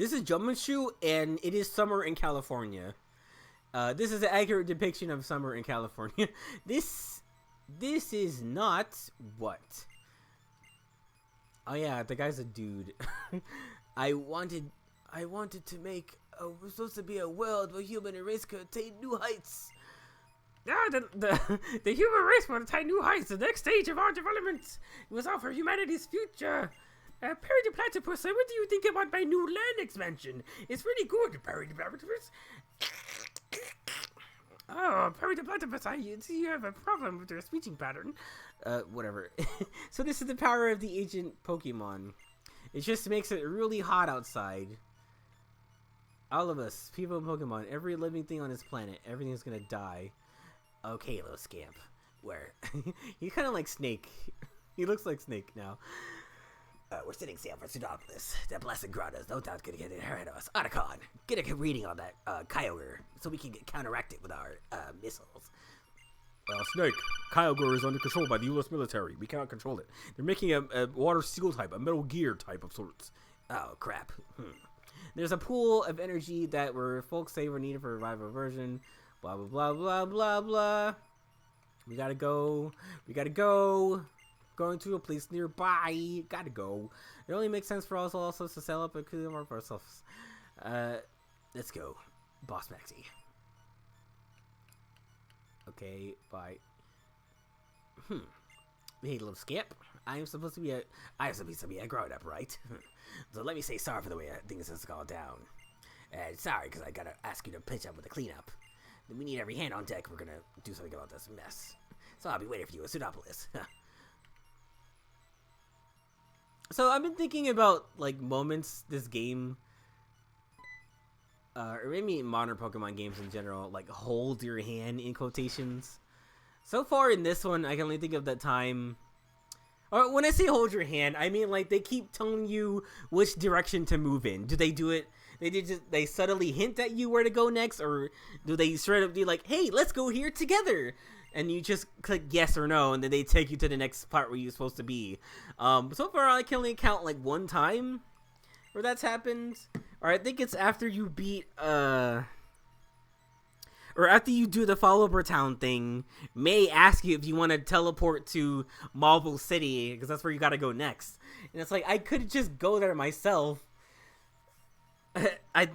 This is Jomushu, and it is summer in California. This is an accurate depiction of summer in California. This is not what? Oh yeah, the guy's a dude. I wanted to make we're supposed to be a world where human race could attain new heights. Yeah, the human race will attain new heights. The next stage of our development was all for humanity's future. Perry the Platypus, what do you think about my new land expansion? It's really good, Perry the Platypus. Oh, Perry the Platypus, I see you have a problem with your speeching pattern. Whatever. So this is the power of the ancient Pokemon. It just makes it really hot outside. All of us, people in Pokemon, every living thing on this planet, everything's gonna die. Okay, little scamp. Where? He's kind of like Snake. He looks like Snake now. We're sitting sail for Pseudopolis. That blessed grotto's no doubt gonna get ahead of us. Otacon, get a reading on that Kyogre so we can counteract it with our missiles. Snake, Kyogre is under control by the U.S. military. We cannot control it. They're making a water seal type, a Metal Gear type of sorts. Oh, crap. There's a pool of energy that where folks say we're needed for revival version. Blah, blah, blah, blah, blah, blah. We gotta go. Going to a place nearby. Gotta go. It only makes sense for us also to sell up a coup for ourselves. Let's go. Boss Maxi. Okay, bye. Hey, little scamp. I'm supposed to be a grown up, right? So let me say sorry for the way things has gone down. Sorry, because I gotta ask you to pitch up with the cleanup. We need every hand on deck. We're gonna do something about this mess. So I'll be waiting for you at Pseudopolis. So I've been thinking about like moments this game, or maybe modern Pokemon games in general, like hold your hand in quotations. So far in this one, I can only think of that time. Or when I say hold your hand, I mean like they keep telling you which direction to move in. Do they do it? They subtly hint at you where to go next, or do they straight up be like, "Hey, let's go here together," and you just click yes or no, and then they take you to the next part where you're supposed to be. So far, I can only count like one time where that's happened, or I think it's after you beat or after you do the Follower Town thing. May ask you if you want to teleport to Marble City because that's where you got to go next, and it's like I could just go there myself. I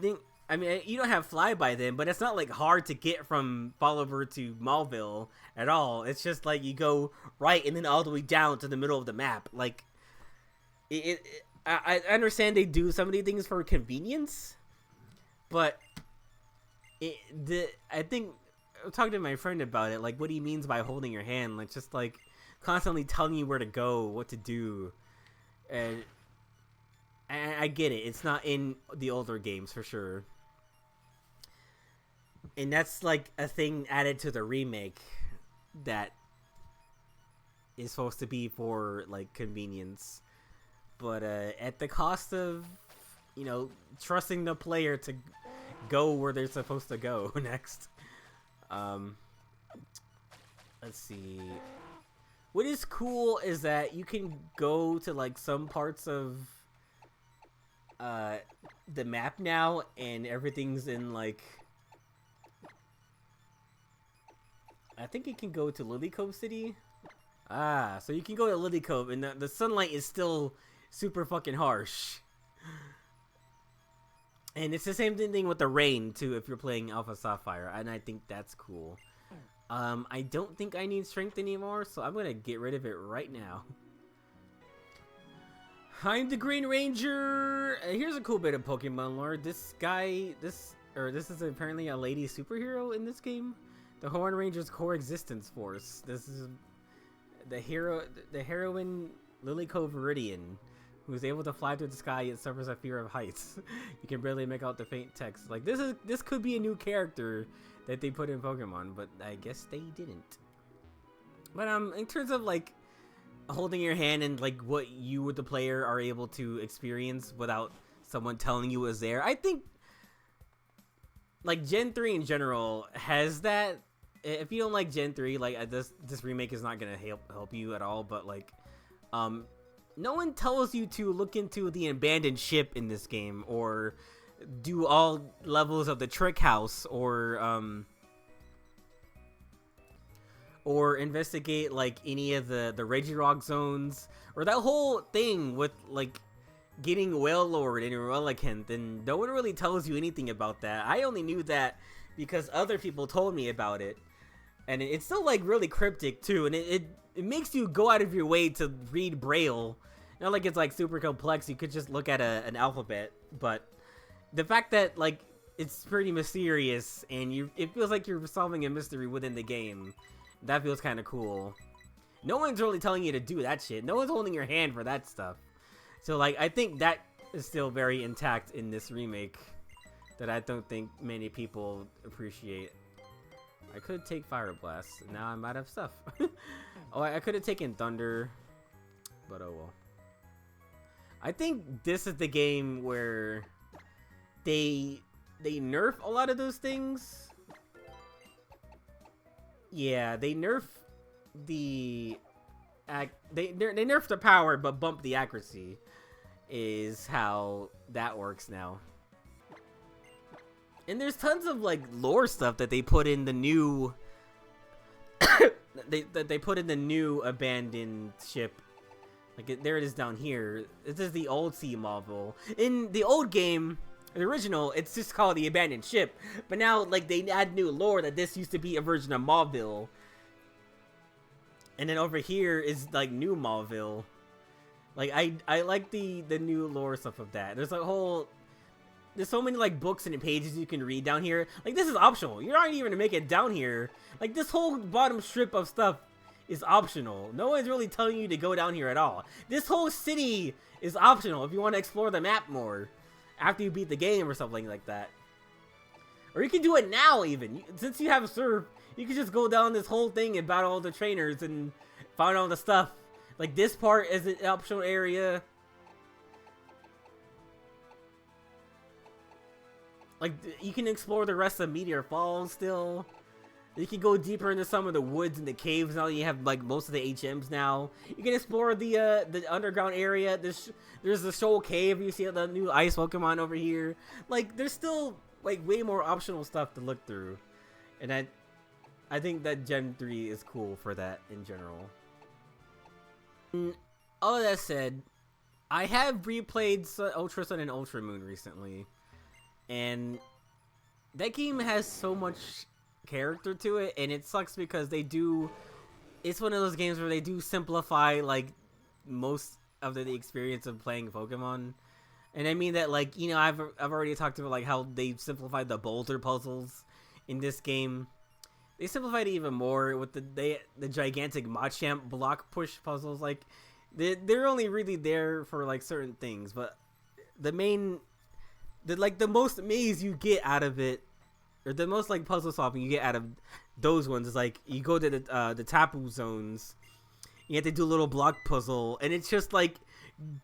mean, you don't have flyby then, but it's not like hard to get from Follower to Mauville at all. It's just like you go right and then all the way down to the middle of the map. Like, I understand they do some of these things for convenience, but I think I was talking to my friend about it. Like, what he means by holding your hand, like just like constantly telling you where to go, what to do, and I get it. It's not in the older games for sure. And that's like a thing added to the remake that is supposed to be for like convenience. But at the cost of, trusting the player to go where they're supposed to go next. Let's see. What is cool is that you can go to like some parts of the map now, and everything's in like, I think it can go to Lilycove City. So you can go to Lilycove, and the sunlight is still super fucking harsh. And it's the same thing with the rain too if you're playing Alpha Sapphire, and I think that's cool. I don't think I need strength anymore, so I'm gonna get rid of it right now. I'm the Green Ranger. Here's a cool bit of Pokemon lore. This is apparently a lady superhero in this game. The Horn Ranger's core existence force. This is the heroine Lilycove Viridian, who's able to fly through the sky yet suffers a fear of heights. You can barely make out the faint text. Like this could be a new character that they put in Pokemon, but I guess they didn't. But in terms of like holding your hand and like what you the player are able to experience without someone telling you was there, I think like Gen 3 in general has that. If you don't like Gen 3, like this remake is not gonna help you at all, but like no one tells you to look into the abandoned ship in this game, or do all levels of the trick house, or investigate like any of the Regirock zones, or that whole thing with like getting Wailord and Relicanth, and no one really tells you anything about that. I only knew that because other people told me about it, and it's still like really cryptic too, and it makes you go out of your way to read Braille. Not like it's like super complex, you could just look at an alphabet, but the fact that like it's pretty mysterious and it feels like you're solving a mystery within the game, that feels kind of cool. No one's really telling you to do that shit. No one's holding your hand for that stuff. So like I think that is still very intact in this remake that I don't think many people appreciate. I could take Fire Blast. Now I'm out of stuff. Oh, I could have taken Thunder, but oh well. I think this is the game where they nerf a lot of those things. Yeah, they nerf they nerf the power but bump the accuracy is how that works now. And there's tons of like lore stuff that they put in the new they put in the new abandoned ship. Like there it is down here. This is the old Sea Mauville. In the old game, the original, it's just called the abandoned ship. But now like they add new lore that this used to be a version of Mauville. And then over here is like new Mauville. Like I like the new lore stuff of that. There's so many like books and pages you can read down here. Like this is optional. You're not even gonna make it down here. Like this whole bottom strip of stuff is optional. No one's really telling you to go down here at all. This whole city is optional if you want to explore the map more after you beat the game or something like that. Or you can do it now even. Since you have a Surf, you can just go down this whole thing and battle all the trainers and find all the stuff. Like this part is an optional area. Like you can explore the rest of Meteor Falls still. You can go deeper into some of the woods and the caves now that you have like most of the HMs now. You can explore the underground area. There's the Shoal Cave. You see the new ice Pokemon over here. Like there's still like way more optional stuff to look through. And I think that Gen 3 is cool for that in general. And all that said, I have replayed Ultra Sun and Ultra Moon recently. And that game has so much character to it, and it sucks because it's one of those games where they do simplify like most of the experience of playing Pokemon. And I mean that like, you know, I've already talked about like how they simplified the boulder puzzles in this game. They simplified it even more with the gigantic Machamp block push puzzles. Like they're only really there for like certain things, but the most maze you get out of it, or the most like puzzle solving you get out of those ones, is like you go to the Tapu zones, you have to do a little block puzzle, and it's just like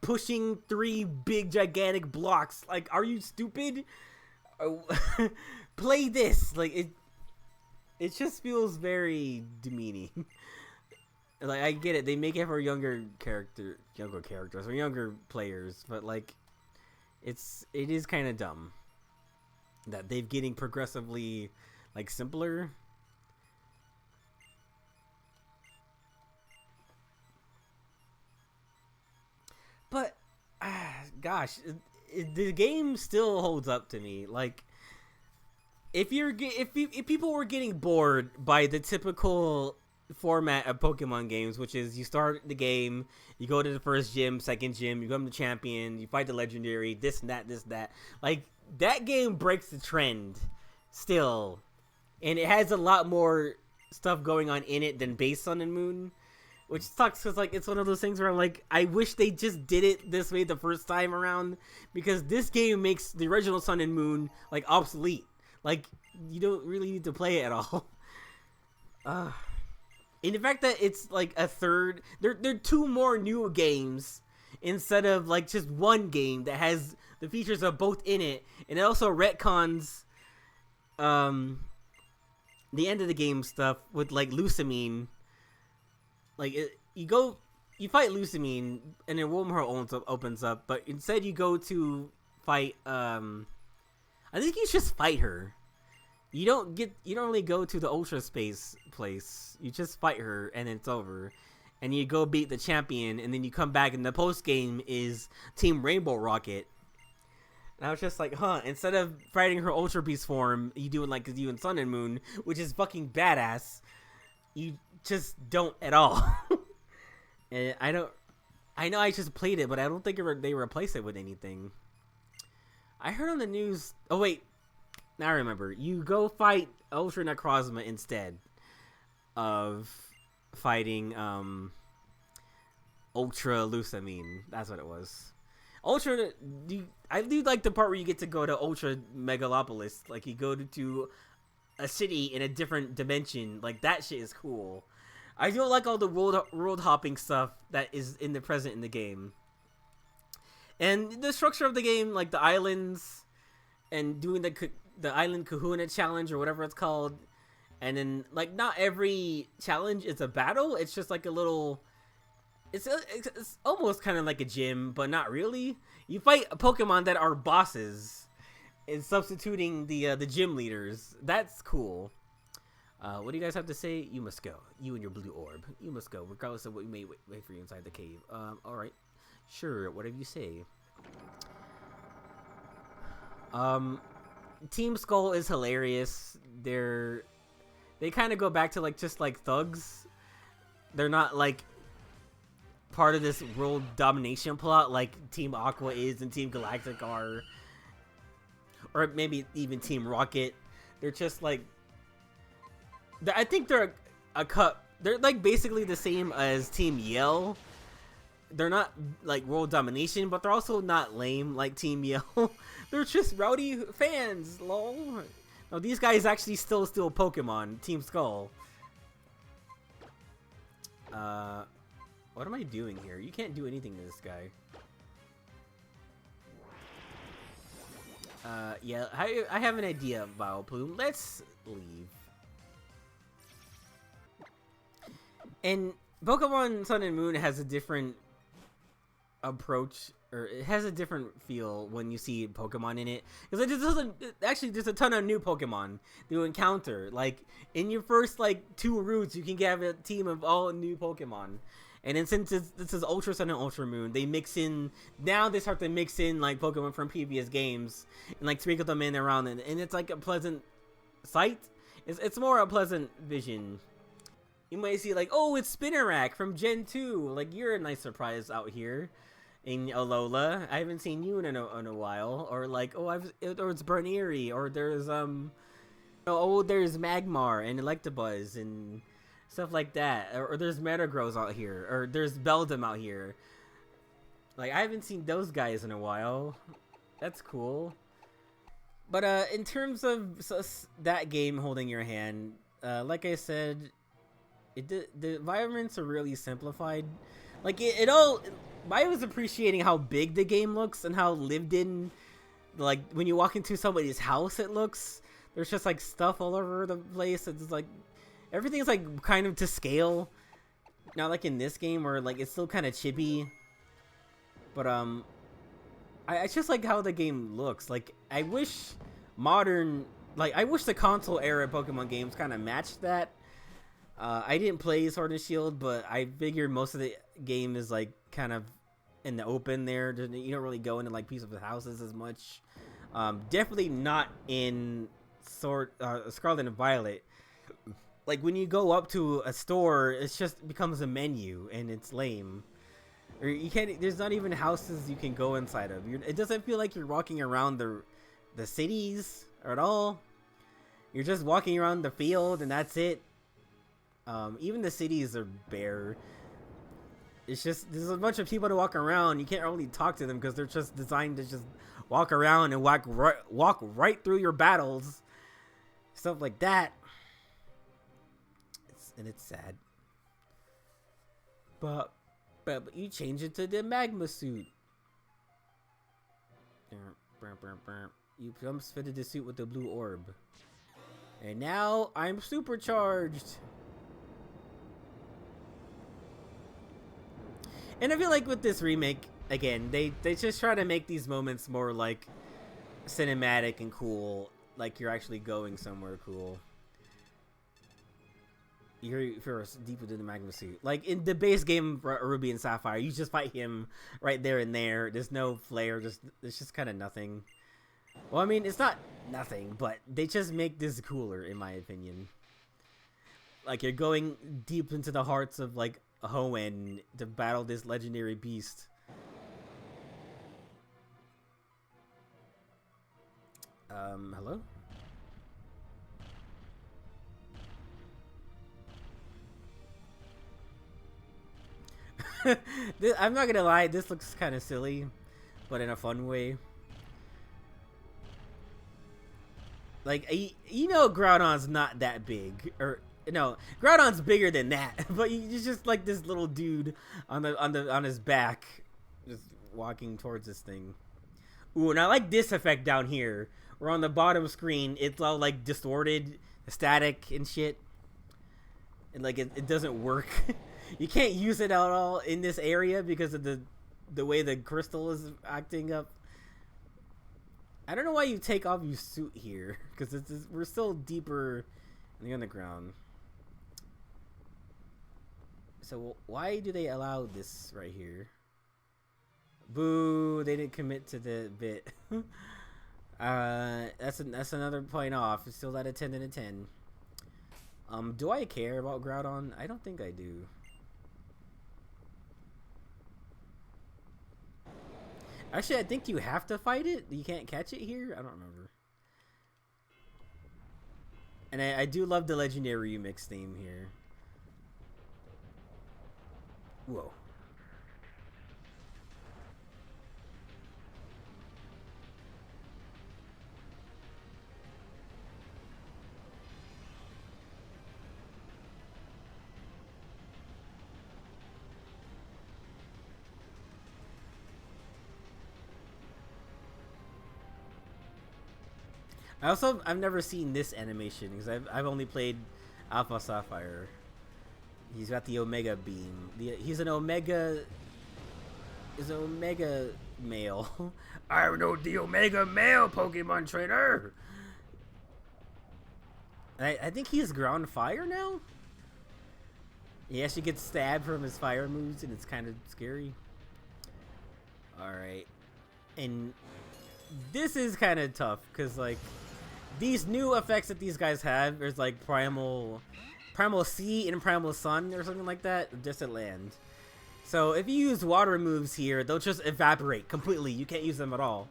pushing 3 big gigantic blocks. Like, are you stupid? Play this. Like it just feels very demeaning. Like I get it, they make it for younger characters or younger players, but like it is kind of dumb that they've getting progressively like simpler. But gosh, the game still holds up to me. Like if people were getting bored by the typical format of Pokemon games, which is you start the game, you go to the first gym, second gym, you become the champion, you fight the legendary, this and that. Like that game breaks the trend still, and it has a lot more stuff going on in it than base Sun and Moon, which sucks because like it's one of those things where I'm like, I wish they just did it this way the first time around, because this game makes the original Sun and Moon like obsolete. Like you don't really need to play it at all. And the fact that it's like a third, there are 2 more new games instead of like just one game that has the features of both in it, and it also retcons the end of the game stuff with like Lusamine. Like you you fight Lusamine, and then Wormhole opens up, but instead you go to fight. I think you just fight her. You don't really go to the Ultra Space place. You just fight her, and it's over. And you go beat the champion, and then you come back, and the post game is Team Rainbow Rocket. And I was just like, huh, instead of fighting her Ultra Beast form, you do it like you in Sun and Moon, which is fucking badass. You just don't at all. And I know I just played it, but I don't think they replace it with anything. I heard on the news, oh wait, now I remember. You go fight Ultra Necrozma instead of fighting Ultra Lusamine. That's what it was. I do like the part where you get to go to Ultra Megalopolis. Like, you go to a city in a different dimension. Like, that shit is cool. I don't like all the world hopping stuff that is in the present in the game. And the structure of the game, like the islands, and doing the Island Kahuna challenge or whatever it's called. And then, like, not every challenge is a battle. It's just like a little... It's almost kind of like a gym, but not really. You fight Pokemon that are bosses, and substituting the gym leaders. That's cool. What do you guys have to say? You must go. You and your blue orb. You must go, regardless of what we may wait for you inside the cave. Alright. Sure, whatever you say. Team Skull is hilarious. They kind of go back to, like, just like thugs. They're not, like, part of this world domination plot like Team Aqua is and Team Galactic are, or maybe even Team Rocket. They're just like, I think they're they're like basically the same as Team Yell. They're not like world domination, but they're also not lame like Team Yell. They're just rowdy fans, lol. No, these guys actually still steal Pokemon. Team Skull. What am I doing here? You can't do anything to this guy. Yeah, I have an idea, Vileplume. Let's leave. And Pokemon Sun and Moon has a different approach, or it has a different feel when you see Pokemon in it. Because there's a ton of new Pokemon to encounter. Like, in your first, like, 2 routes, you can get a team of all new Pokemon. And then since this is Ultra Sun and Ultra Moon, they start to mix in, like, Pokemon from previous games and, like, sprinkle them in around, and it's like a pleasant sight. It's more a pleasant vision. You might see, like, oh, it's Spinarak from Gen 2. Like, you're a nice surprise out here in Alola. I haven't seen you in a while. Or like, oh, or it's Bernieri, or there's there's Magmar and Electabuzz and stuff like that, or there's Metagross out here, or there's Beldum out here. Like, I haven't seen those guys in a while. That's cool. But in terms of that game holding your hand, like I said, the environments are really simplified. Like, I was appreciating how big the game looks and how lived in. Like, when you walk into somebody's house, it looks. There's just like stuff all over the place. It's like everything's like kind of to scale. Not like in this game where like it's still kind of chibi. But I just like how the game looks. Like, I wish the console era Pokemon games kind of matched that. I didn't play Sword and Shield, but I figured most of the game is like kind of in the open there. You don't really go into like pieces of houses as much. Definitely not in Scarlet and Violet. Like, when you go up to a store, it just becomes a menu and it's lame. Or you can't. There's not even houses you can go inside of. It doesn't feel like you're walking around the cities at all. You're just walking around the field and that's it. Even the cities are bare. It's just there's a bunch of people to walk around. You can't really talk to them because they're just designed to just walk around and walk right through your battles, stuff like that. It's sad. But you change it to the magma suit. You fitted the suit with the blue orb, and now I'm supercharged. And I feel like with this remake, again, they just try to make these moments more like cinematic and cool, like you're actually going somewhere cool. You're first deep within the magma suit. Like in the base game Ruby and Sapphire, you just fight him right there and there. There's no flare. It's just kind of nothing. Well, I mean, it's not nothing, but they just make this cooler, in my opinion. Like you're going deep into the hearts of like Hoenn to battle this legendary beast. Hello? I'm not gonna lie, this looks kind of silly, but in a fun way. Like, you know, Groudon's not that big, or no, Groudon's bigger than that, but he's just like this little dude on his back, just walking towards this thing. Ooh, and I like this effect down here, where on the bottom screen it's all like distorted, static and shit, and like it doesn't work. You can't use it at all in this area because of the way the crystal is acting up. I don't know why you take off your suit here, because we're still deeper in the underground. So why do they allow this right here? Boo! They didn't commit to the bit. That's another point off. It's still at a 10 out of 10. Do I care about Groudon? I don't think I do. Actually, I think you have to fight it. You can't catch it here. I don't remember. And I do love the legendary remix theme here. Whoa. I've never seen this animation because I've only played Alpha Sapphire. He's got the Omega Beam. He's an Omega male. I know the Omega male Pokemon trainer. I think he's ground fire now. He actually gets stabbed from his fire moves, and it's kind of scary. All right, and this is kind of tough because like. These new effects that these guys have, there's like Primal Sea and Primal Sun or something like that, just at land. So if you use water moves here, they'll just evaporate completely. You can't use them at all.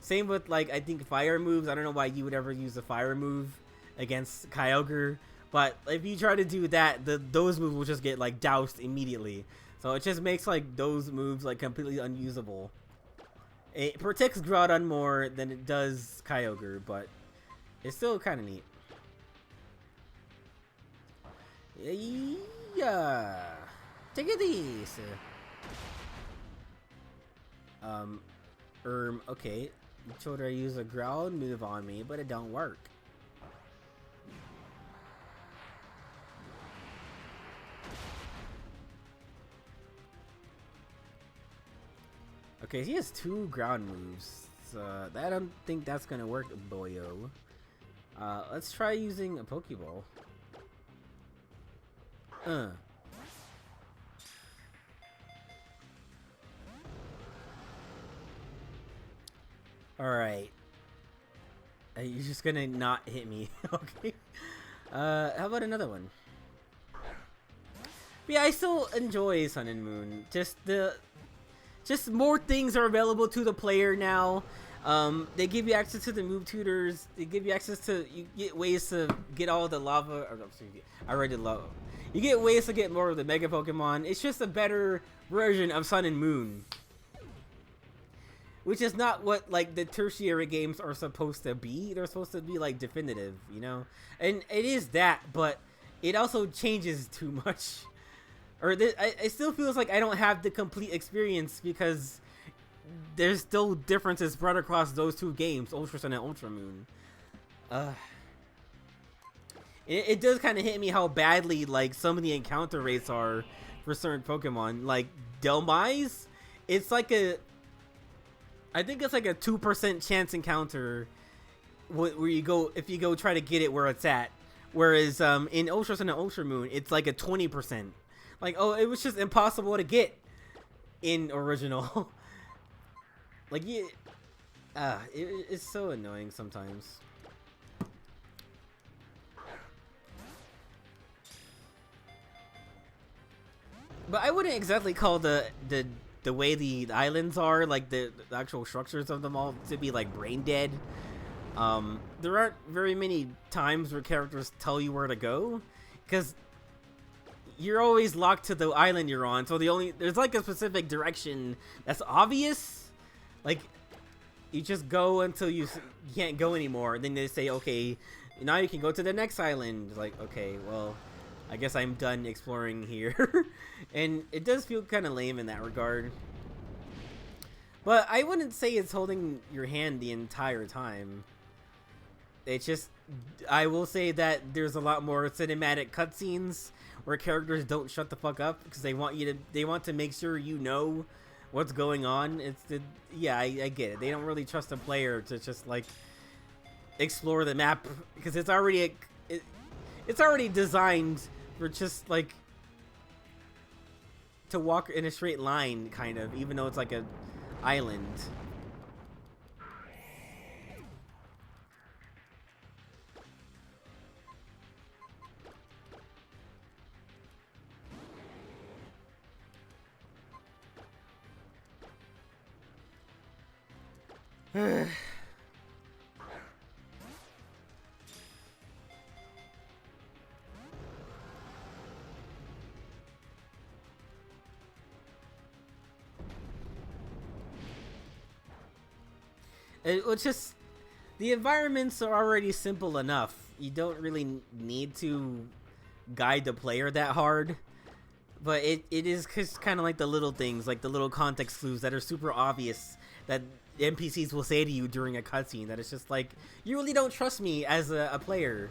Same with like, I think fire moves. I don't know why you would ever use a fire move against Kyogre. But if you try to do that, those moves will just get like doused immediately. So it just makes like those moves like completely unusable. It protects Groudon more than it does Kyogre, but it's still kind of neat. Yeah. Take it easy. Okay. You told her to use a ground move on me, but it don't work. Okay, he has 2 ground moves. So I don't think that's gonna work, boyo. Let's try using a Pokeball. Alright. You're just gonna not hit me. Okay. How about another one? But yeah, I still enjoy Sun and Moon. Just more things are available to the player now. They give you access to the move tutors. They give you access to, you get ways to get all the lava. Or, I already did lava. You get ways to get more of the Mega Pokemon. It's just a better version of Sun and Moon, which is not what like the tertiary games are supposed to be. They're supposed to be like definitive, you know. And it is that, but it also changes too much. Or it still feels like I don't have the complete experience because there's still differences spread across those 2 games, Ultra Sun and Ultra Moon. It does kind of hit me how badly like some of the encounter rates are for certain Pokemon. Like Delmise, it's like I think it's like a 2% chance encounter where you go, if you go try to get it where it's at. Whereas in Ultra Sun and Ultra Moon, it's like a 20%. Like, oh, it was just impossible to get in original. Like, yeah, it's so annoying sometimes. But I wouldn't exactly call the way the islands are, like the actual structures of them all, to be like brain dead. There aren't very many times where characters tell you where to go, because you're always locked to the island you're on. So there's like a specific direction that's obvious. Like, you just go until you can't go anymore, and then they say, okay, now you can go to the next island. Like, okay, well, I guess I'm done exploring here. And it does feel kind of lame in that regard. But I wouldn't say it's holding your hand the entire time. It's just, I will say that there's a lot more cinematic cutscenes where characters don't shut the fuck up because they want to make sure you know what's going on. Yeah, I get it. They don't really trust a player to just like explore the map because it's already designed for just like to walk in a straight line, kind of, even though it's like an island. It's just, the environments are already simple enough. You don't really need to guide the player that hard. But it is just kind of like the little things, like the little context clues that are super obvious that NPCs will say to you during a cutscene, that it's just like, you really don't trust me as a player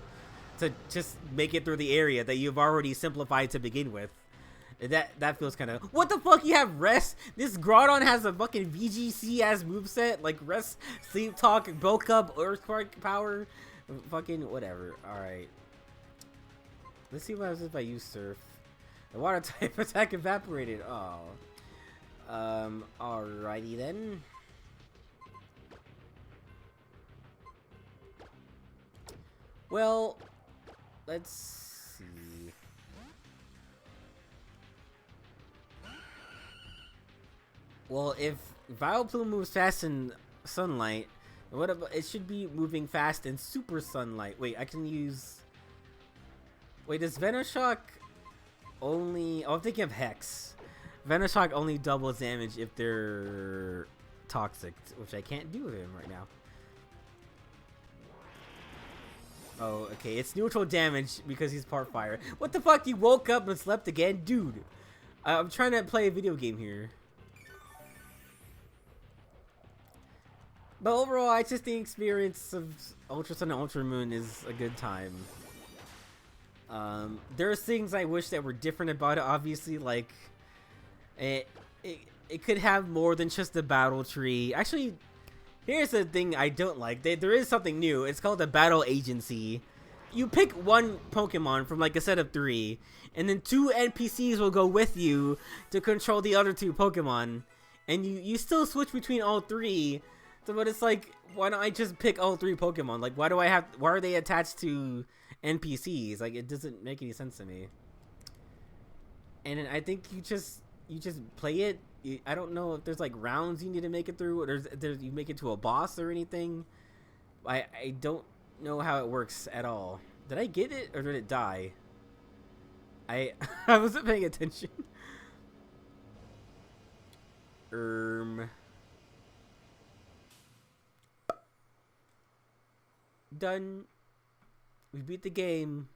to just make it through the area that you've already simplified to begin with. That feels kind of, what the fuck, you have rest? This Groudon has a fucking VGC ass moveset, like rest, sleep talk, bulk up, earthquake power, fucking whatever. Alright, let's see what happens if I use surf. The water type attack evaporated. Oh. Alrighty then. Well, let's see. Well, if Vileplume moves fast in sunlight, what about, it should be moving fast in super sunlight. Wait, I can use... Wait, does Venoshock only... Oh, I'm thinking of Hex. Venoshock only doubles damage if they're toxic, which I can't do with him right now. Oh, okay, it's neutral damage because he's part fire. What the fuck, you woke up and slept again? Dude, I'm trying to play a video game here. But overall, I just think the experience of Ultra Sun and Ultra Moon is a good time. There's things I wish that were different about it, obviously, like it could have more than just the battle tree. Actually, here's the thing I don't like. There is something new. It's called the Battle Agency. You pick one Pokemon from like a set of 3, and then 2 NPCs will go with you to control the other 2 Pokemon. And you still switch between all 3. So, but it's like, why don't I just pick all 3 Pokemon? Like, why are they attached to NPCs? Like, it doesn't make any sense to me. And I think you just play it. I don't know if there's like rounds you need to make it through, or there's you make it to a boss or anything. I don't know how it works at all. Did I get it or did it die? I wasn't paying attention. Done. We beat the game.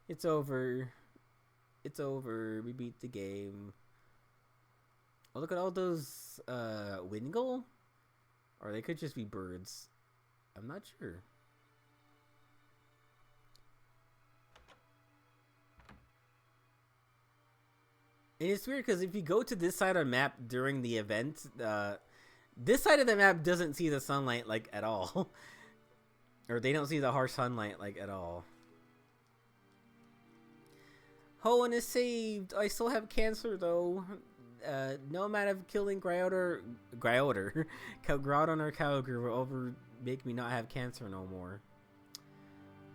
It's over. It's over. We beat the game. Oh, look at all those Wingull? Or they could just be birds. I'm not sure. And it's weird because if you go to this side of the map during the event, this side of the map doesn't see the sunlight like at all. Or they don't see the harsh sunlight like at all. Hoenn is saved. I still have cancer though. No amount of killing Groudon or Kyogre will ever make me not have cancer no more.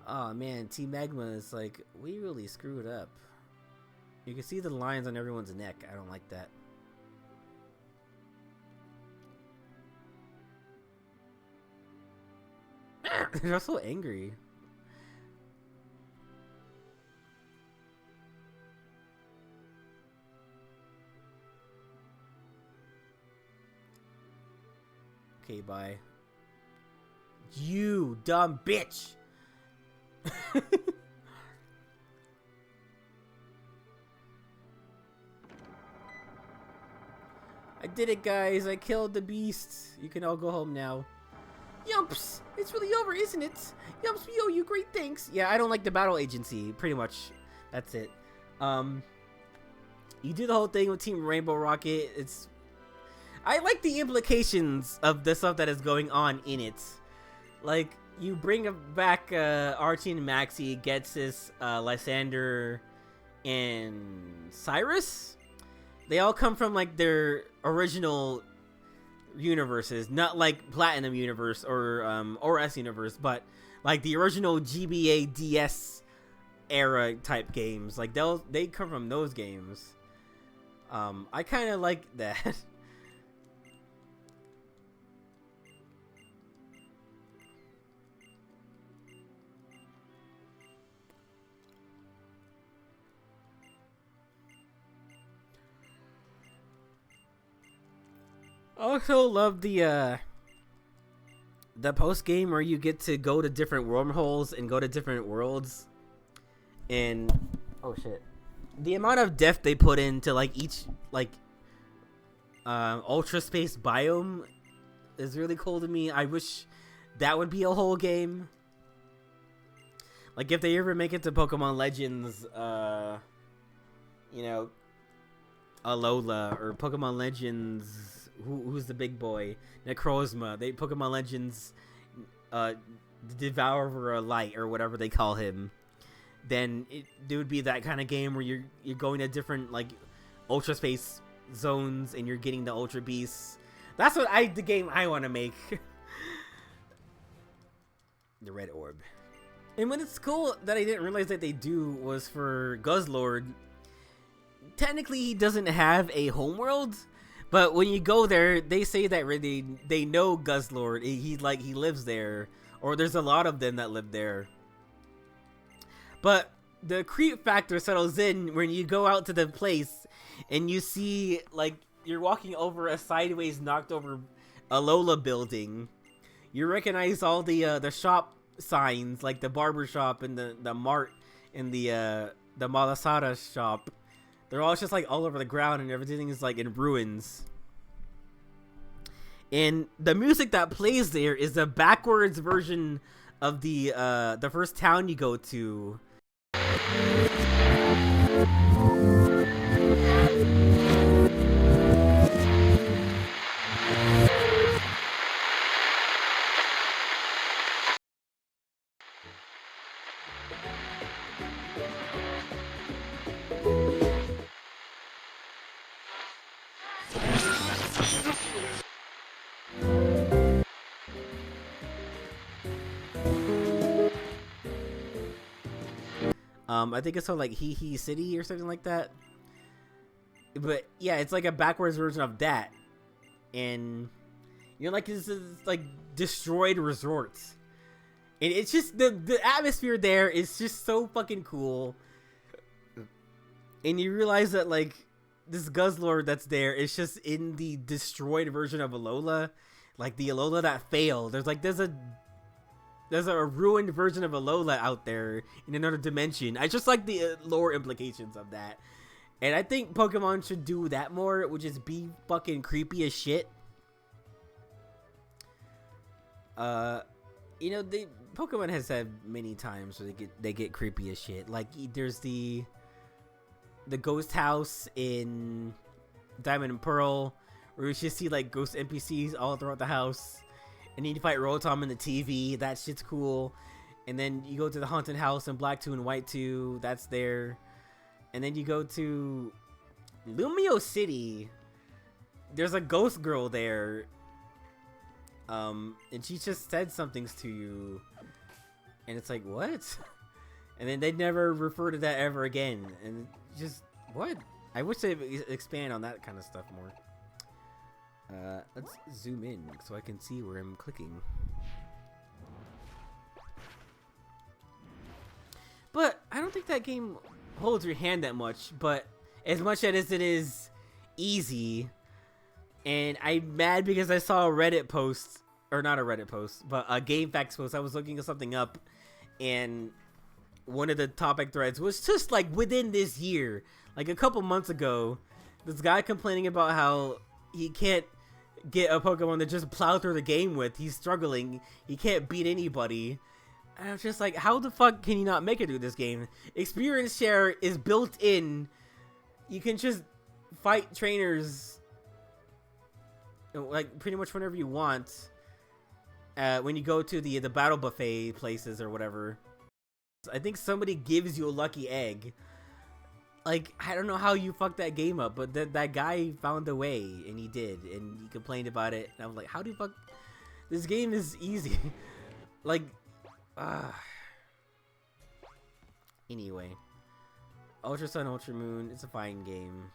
Oh man, Team Magma is like, we really screwed up. You can see the lines on everyone's neck. I don't like that. They're so angry. Okay, bye. You dumb bitch! I did it, guys. I killed the beast. You can all go home now. Yumps! It's really over, isn't it? Yumps, we owe you great thanks. Yeah, I don't like the battle agency. Pretty much. That's it. You do the whole thing with Team Rainbow Rocket. I like the implications of the stuff that is going on in it. Like, you bring back Archie and Maxie, Getsis, Lysander, and Cyrus. They all come from like their original universes, not like Platinum Universe or S Universe, but like the original GBA DS era type games. Like they come from those games. I kind of like that. I also love the post game where you get to go to different wormholes and go to different worlds, and oh shit, the amount of depth they put into like each like ultra space biome is really cool to me. I wish that would be a whole game. Like if they ever make it to Pokemon Legends, you know, Alola or Pokemon Legends. Who's the big boy? Necrozma. Pokemon Legends, Devourer Light or whatever they call him. Then it would be that kind of game where you're going to different like ultra space zones and you're getting the ultra beasts. That's what the game I want to make. The red orb. And what it's cool that I didn't realize that they do was for Guzzlord. Technically, he doesn't have a homeworld. But when you go there, they say that really they know Guzzlord. He lives there, or there's a lot of them that live there. But the creep factor settles in when you go out to the place and you see like you're walking over a sideways knocked over Alola building. You recognize all the shop signs like the barber shop and the mart and the Malasada shop. They're all just like all over the ground and everything is like in ruins. And the music that plays there is a backwards version of the first town you go to. I think it's called like Hee City or something like that. But yeah, it's like a backwards version of that. And you're like, this is like destroyed resorts. And it's just the atmosphere there is just so fucking cool. And you realize that like this Guzzlord that's there is just in the destroyed version of Alola. Like the Alola that failed. There's a ruined version of Alola out there in another dimension. I just like the lore implications of that. And I think Pokemon should do that more, which is be fucking creepy as shit. You know, Pokemon has had many times where they get creepy as shit. Like there's the the ghost house in Diamond and Pearl, where you just see like ghost NPCs all throughout the house, and then you fight Rotom in the TV. That shit's cool. And then you go to the haunted house in Black 2 and White 2. That's there. And then you go to Lumio City. There's a ghost girl there. And she just said some things to you. And it's like, what? And then they never refer to that ever again. And just, what? I wish they'd expand on that kind of stuff more. Let's zoom in so I can see where I'm clicking. But I don't think that game holds your hand that much. But as much as it is easy, and I'm mad because I saw a Reddit post, or not a Reddit post, but a GameFAQs post. I was looking something up, and one of the topic threads was just like within this year, like a couple months ago, this guy complaining about how he can't get a Pokemon to just plow through the game with. He's struggling. He can't beat anybody. And I'm just like, how the fuck can you not make it through this game? Experience share is built in. You can just fight trainers like pretty much whenever you want. When you go to the battle buffet places or whatever. I think somebody gives you a lucky egg. Like, I don't know how you fucked that game up, but that guy found a way, and he did, and he complained about it. And I was like, how do you fuck? This game is easy. Like, anyway, Ultra Sun, Ultra Moon. It's a fine game.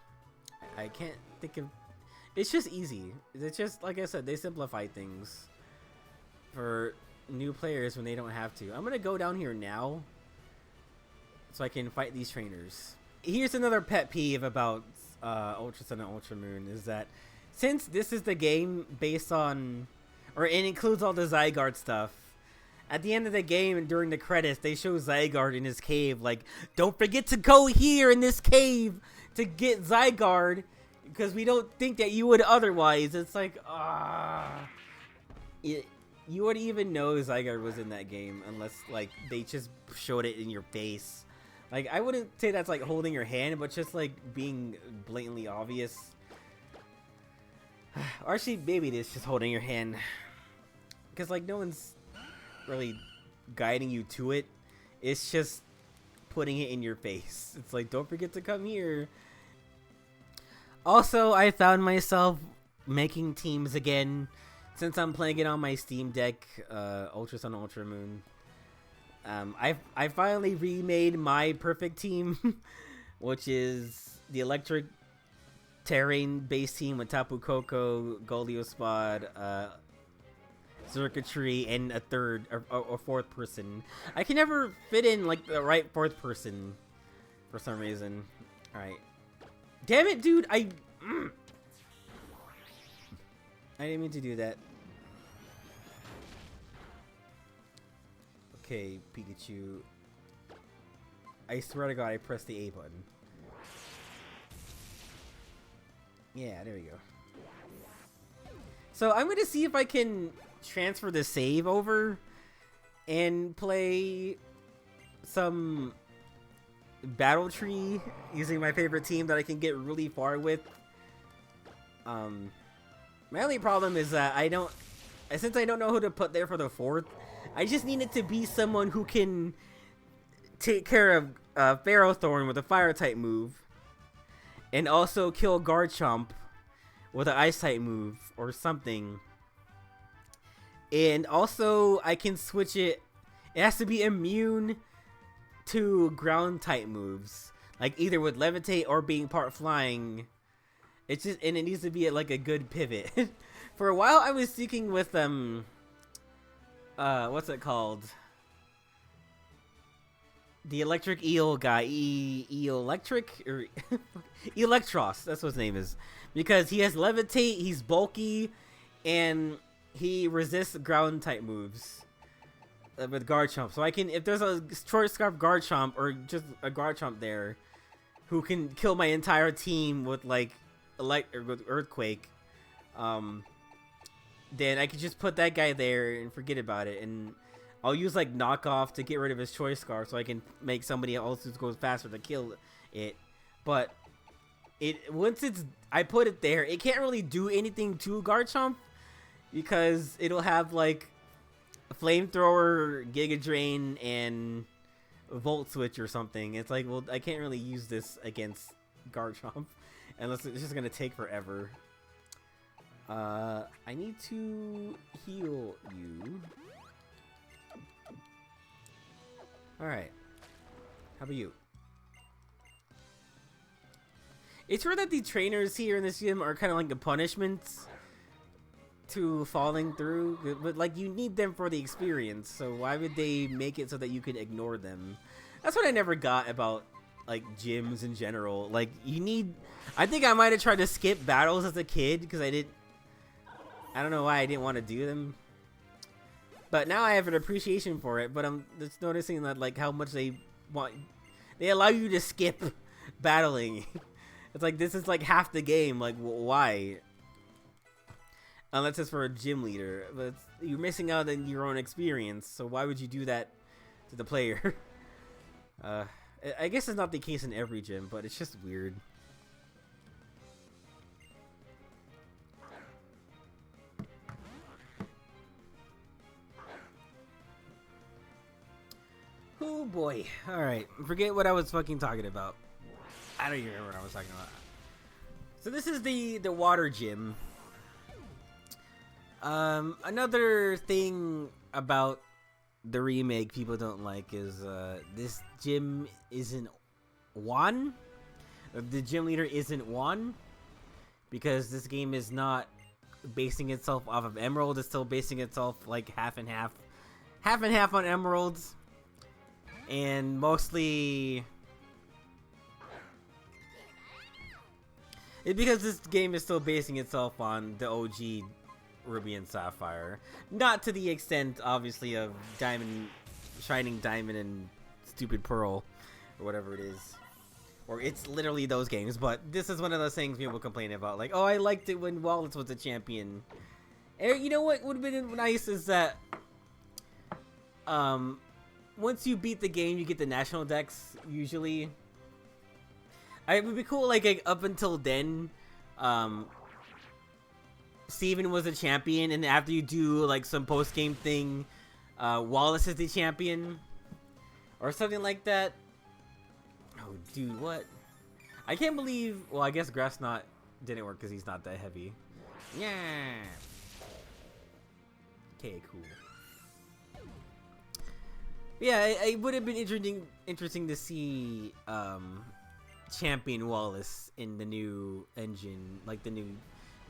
I can't think of. It's just easy. It's just like I said. They simplify things for new players when they don't have to. I'm gonna go down here now so I can fight these trainers. Here's another pet peeve about Ultra Sun and Ultra Moon is that since this is the game based on, or it includes all the Zygarde stuff, at the end of the game and during the credits, they show Zygarde in his cave, like, don't forget to go here in this cave to get Zygarde, because we don't think that you would otherwise. It's like, you wouldn't even know Zygarde was in that game unless, like, they just showed it in your face. Like, I wouldn't say that's, like, holding your hand, but just, like, being blatantly obvious. Or actually, maybe it is just holding your hand. Because, like, no one's really guiding you to it. It's just putting it in your face. It's like, don't forget to come here. Also, I found myself making teams again. Since I'm playing it on my Steam Deck, Ultra Sun, Ultra Moon. I finally remade my perfect team, which is the electric terrain based team with Tapu Koko, Goldiospod, Circuitry, and a third or fourth person. I can never fit in like the right fourth person for some reason. All right, damn it, dude! I didn't mean to do that. Okay, Pikachu. I swear to God, I pressed the A button. Yeah, there we go. So I'm gonna see if I can transfer the save over and play some Battle Tree using my favorite team that I can get really far with. My only problem is that since I don't know who to put there for the fourth, I just need it to be someone who can take care of Ferrothorn with a fire type move, and also kill Garchomp with an ice type move or something. And also, I can switch it. It has to be immune to ground type moves, like either with Levitate or being part flying. It's just, and it needs to be like a good pivot. For a while, I was seeking with what's it called? The electric eel guy, Electric or Electros. That's what his name is, because he has Levitate, he's bulky, and he resists ground type moves with Garchomp. So I can, if there's a Short Scarf Garchomp or just a Garchomp there, who can kill my entire team with like with Earthquake, then I could just put that guy there and forget about it, and I'll use like knockoff to get rid of his Choice Scarf so I can make somebody else who goes faster to kill it. but I put it there, it can't really do anything to Garchomp because it'll have like Flamethrower, Giga Drain, and Volt Switch or something. It's like, well, I can't really use this against Garchomp unless it's just gonna take forever. I need to heal you. Alright. How about you? It's true that the trainers here in this gym are kind of like the punishments to falling through, but like you need them for the experience, so why would they make it so that you could ignore them? That's what I never got about like gyms in general. Like I think I might have tried to skip battles as a kid because I don't know why I didn't want to do them, but now I have an appreciation for it. But I'm just noticing that like how much they allow you to skip battling. It's like this is like half the game. Like why? Unless it's for a gym leader, but you're missing out on your own experience. So why would you do that to the player? I guess it's not the case in every gym, but it's just weird. Oh boy. Alright, forget what I was fucking talking about. I don't even remember what I was talking about. So this is the water gym. Another thing about the remake people don't like is this gym isn't Juan. The gym leader isn't Juan because this game is not basing itself off of Emerald. It's still basing itself like half and half on Emeralds, and mostly it's because this game is still basing itself on the OG Ruby and Sapphire, not to the extent obviously of Shining Diamond and Stupid Pearl or whatever it is, or it's literally those games. But this is one of those things people complain about, like, oh, I liked it when Wallace was a champion. And you know what would have been nice is that once you beat the game you get the national dex usually. It would be cool like up until then Steven was a champion, and after you do like some post-game thing, Wallace is the champion or something like that. Oh dude, what? I can't believe, well, I guess Grass Knot didn't work because he's not that heavy. Yeah. Okay, cool. Yeah, it would have been interesting to see champion Wallace in the new engine, like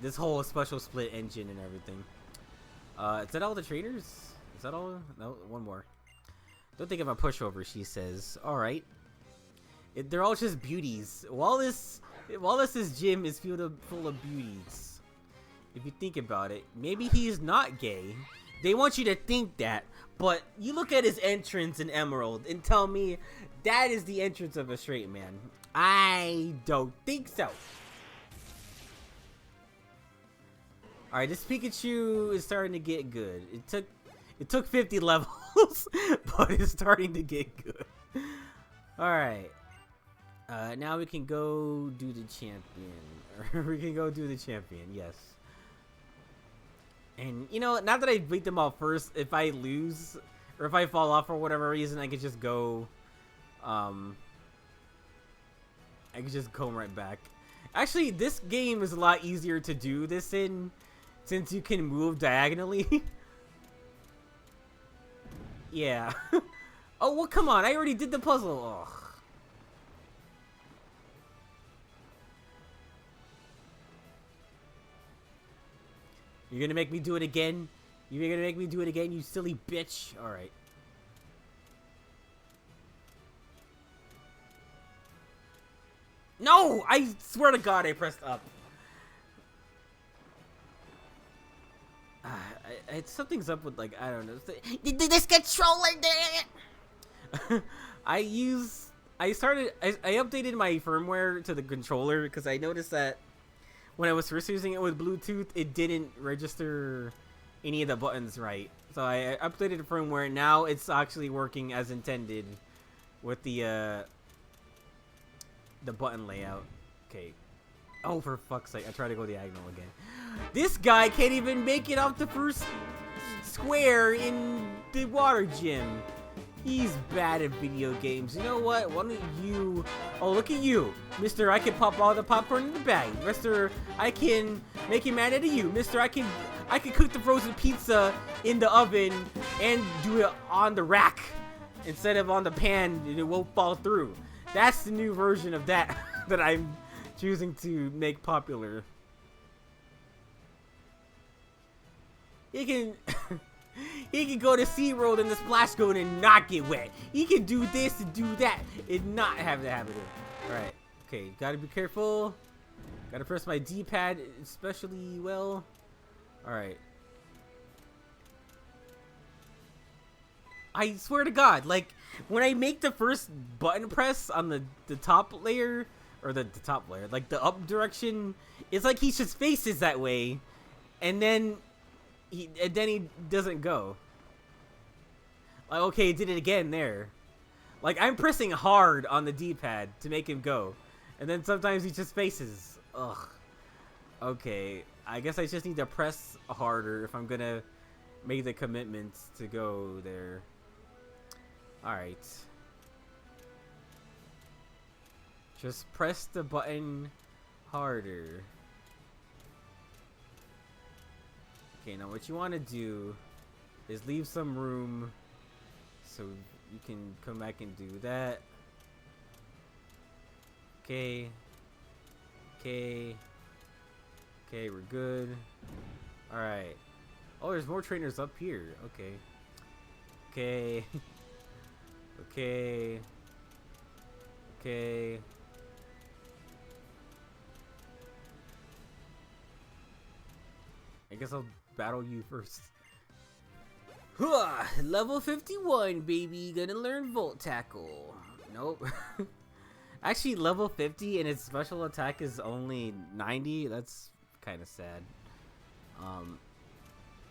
this whole special split engine and everything. Is that all the trainers? Is that all? No, one more. Don't think of a pushover, she says. Alright. They're all just beauties. Wallace's gym is full of beauties. If you think about it. Maybe he's not gay. They want you to think that. But you look at his entrance in Emerald and tell me that is the entrance of a straight man. I don't think so. Alright, this Pikachu is starting to get good. It took 50 levels, but it's starting to get good. Alright. Now we can go do the champion. We can go do the champion, yes. And, you know, now that I beat them all first, if I lose, or if I fall off for whatever reason, I could just go, I could just come right back. Actually, this game is a lot easier to do this in, since you can move diagonally. Yeah. Oh, well, come on. I already did the puzzle. Ugh. You're gonna make me do it again? You're gonna make me do it again, you silly bitch? Alright. No! I swear to God I pressed up. Something's up with, like, I don't know. This controller did it! I updated my firmware to the controller because I noticed that when I was first using it with Bluetooth, it didn't register any of the buttons right. So I updated the firmware, and now it's actually working as intended with the the button layout. Okay. Oh, for fuck's sake! I tried to go diagonal again. This guy can't even make it off the first square in the water gym. He's bad at video games. You know what? Why don't you... Oh, look at you. Mister, I can pop all the popcorn in the bag. Mister, I can make him mad at you. Mister, I can cook the frozen pizza in the oven and do it on the rack instead of on the pan, and it won't fall through. That's the new version of that that I'm choosing to make popular. He can... He can go to SeaWorld in the splash zone and not get wet. He can do this and do that and not have the habit of. Alright. Okay, gotta be careful. Gotta press my D-pad especially well. Alright. I swear to God, like, when I make the first button press on the top layer, or the top layer, like the up direction, it's like he just faces that way, and then he doesn't go. Like, okay, he did it again there. Like, I'm pressing hard on the D-pad to make him go, and then sometimes he just faces. Ugh. Okay, I guess I just need to press harder if I'm gonna make the commitment to go there. Alright. Just press the button harder. Okay, now what you want to do is leave some room so you can come back and do that. Okay. Okay. Okay, we're good. Alright. Oh, there's more trainers up here. Okay. Okay. Okay. Okay. I guess I'll battle you first. Huh, level 51, baby. Gonna learn Volt Tackle. Nope. Actually, level 50 and its special attack is only 90. That's kind of sad.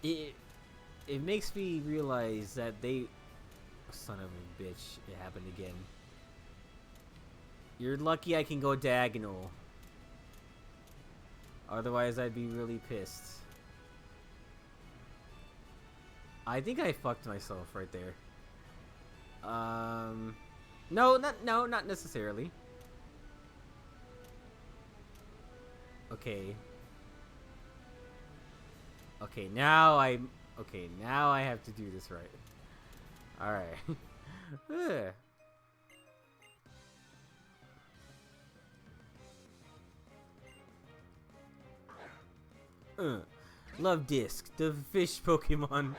It makes me realize that they... Son of a bitch, it happened again. You're lucky I can go diagonal. Otherwise, I'd be really pissed. I think I fucked myself right there. No, not necessarily. Okay. Okay, now I have to do this right. All right. Love Disc, the fish Pokemon,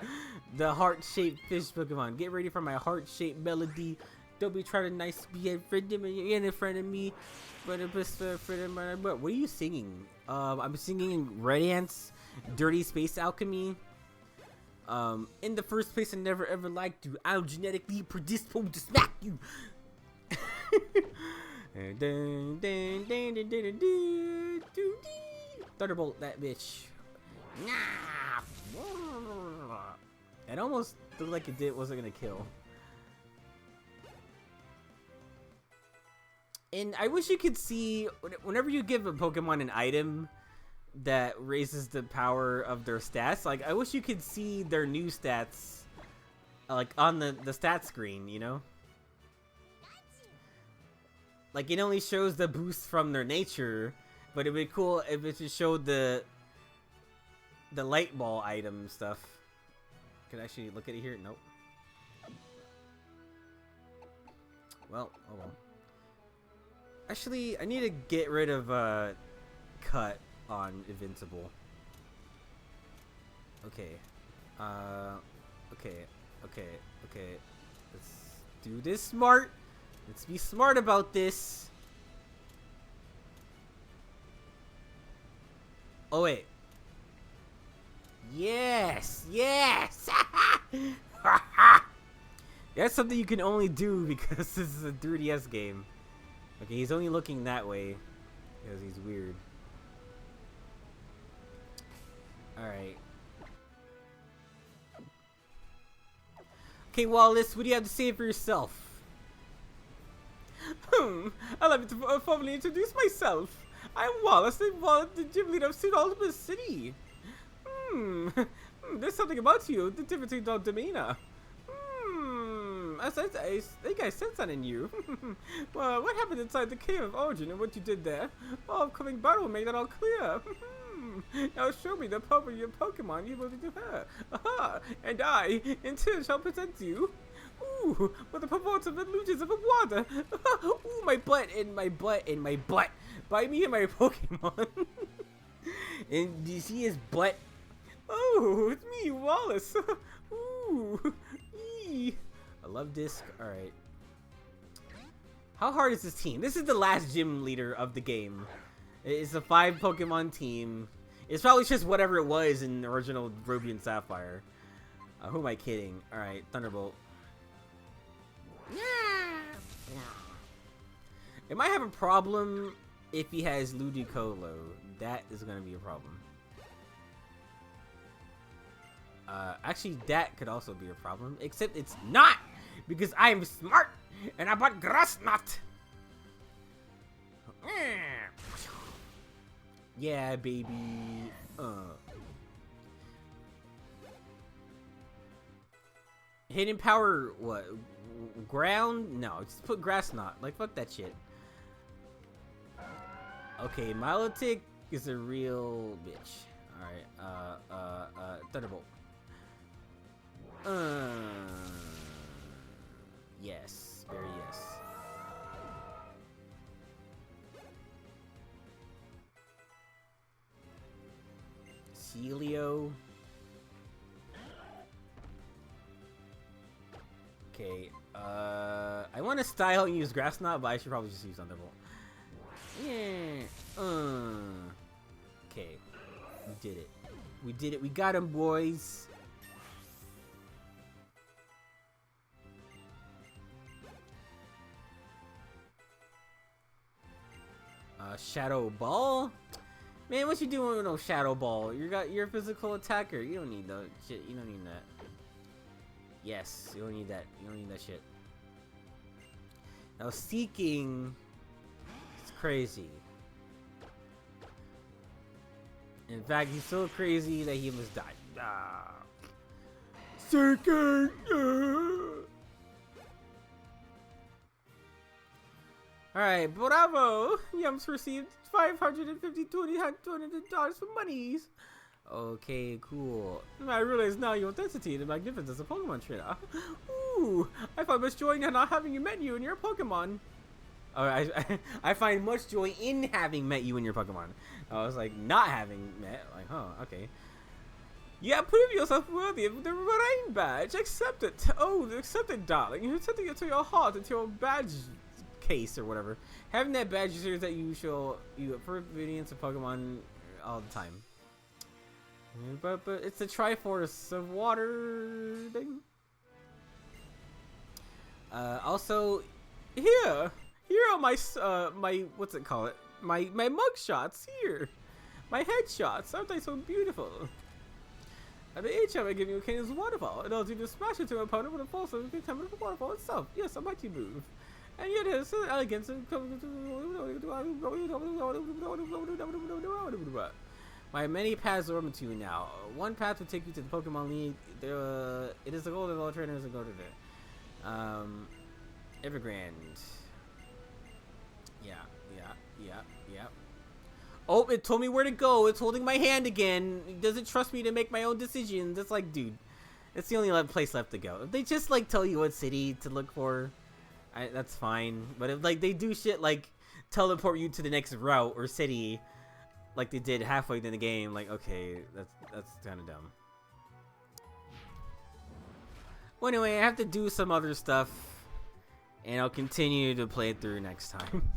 the heart-shaped fish Pokemon. Get ready for my heart-shaped melody. Don't be trying to nice be in front of me. What are you singing? I'm singing Radiance, Dirty Space Alchemy. In the first place, I never ever liked you. I'm genetically predisposed to smack you. Thunderbolt that bitch. It almost looked like it wasn't gonna kill. And I wish you could see, whenever you give a Pokemon an item that raises the power of their stats, like, I wish you could see their new stats, like, on the stat screen, you know? Like, it only shows the boost from their nature, but it'd be cool if it just showed the light ball item stuff. Can I actually look at it here? Nope. Well, oh well. Actually, I need to get rid of Cut on Invincible. Okay. Okay. Let's do this smart. Let's be smart about this. Oh wait. Yes! That's something you can only do because this is a 3DS game. Okay, he's only looking that way because he's weird. Alright. Okay, Wallace, what do you have to say for yourself? Allow me to formally introduce myself. I'm Wallace, the gym leader of Pseudo Ultimate City. There's something about you, the difference in your demeanor. I think I sense that in you. Well, what happened inside the Cave of Origin and what you did there? Oh, upcoming battle will make that all clear. Now show me the power of your Pokemon able to do her. Aha! And I, in turn, shall present you. Ooh, with the performance of illusions of water. Ooh, my butt and my butt and my butt. By me and my Pokemon. And do you see his butt? Oh, it's me, Wallace. Ooh. Eee. I love Disc. Alright. How hard is this team? This is the last gym leader of the game. It's a 5 Pokemon team. It's probably just whatever it was in the original Ruby and Sapphire. Who am I kidding? Alright, Thunderbolt. It might have a problem if he has Ludicolo. That is going to be a problem. Actually, that could also be a problem. Except it's not! Because I am smart! And I bought Grass Knot! Yeah, baby. Hidden power, what? Ground? No, just put Grass Knot. Like, fuck that shit. Okay, Milotic is a real bitch. Alright, Thunderbolt. Yes, very yes. Celio. Okay, I want to style and use Grass Knot, but I should probably just use Thunderbolt. Yeah. Okay, we did it. We did it. We got him, boys. Shadow Ball? Man, what you doing with no Shadow Ball? You're a physical attacker. You don't need that shit. You don't need that. Yes, you don't need that. You don't need that shit. Now Seeking is crazy. In fact, he's so crazy that he almost died. Seeking! Alright, bravo! Yums received $550 for monies. Okay, cool. I realize now your authenticity and magnificence as a Pokemon trainer. Ooh, I find much joy in not having you met you and your Pokemon. Oh, I find much joy in having met you and your Pokemon. I was like, not having met. Like, huh, okay. Yeah, prove yourself worthy of the Rain Badge. Accept it. Oh, accept it, darling. You're accepting it to your heart, into your badge case or whatever. Having that badge ensures that you approve obedience of Pokemon all the time. But it's a Triforce of water thing. Also, here are my what's it called? My mug shots here. My headshots, aren't they so beautiful? At the age I give you Kane's waterfall. It allows you to smash into an opponent with a force of the temper of the waterfall itself. Yes, a mighty move. And yet it has elegance and my many paths are open to you now. One path will take you to the Pokemon League. It is the goal of all trainers to go to there. Evergrande. Yeah. Oh, it told me where to go. It's holding my hand again. It doesn't trust me to make my own decisions. It's like, dude, it's the only place left to go. If they just like tell you what city to look for, that's fine. But if like they do shit like teleport you to the next route or city, like they did halfway in the game, like okay, that's kind of dumb. Well, anyway, I have to do some other stuff, and I'll continue to play it through next time.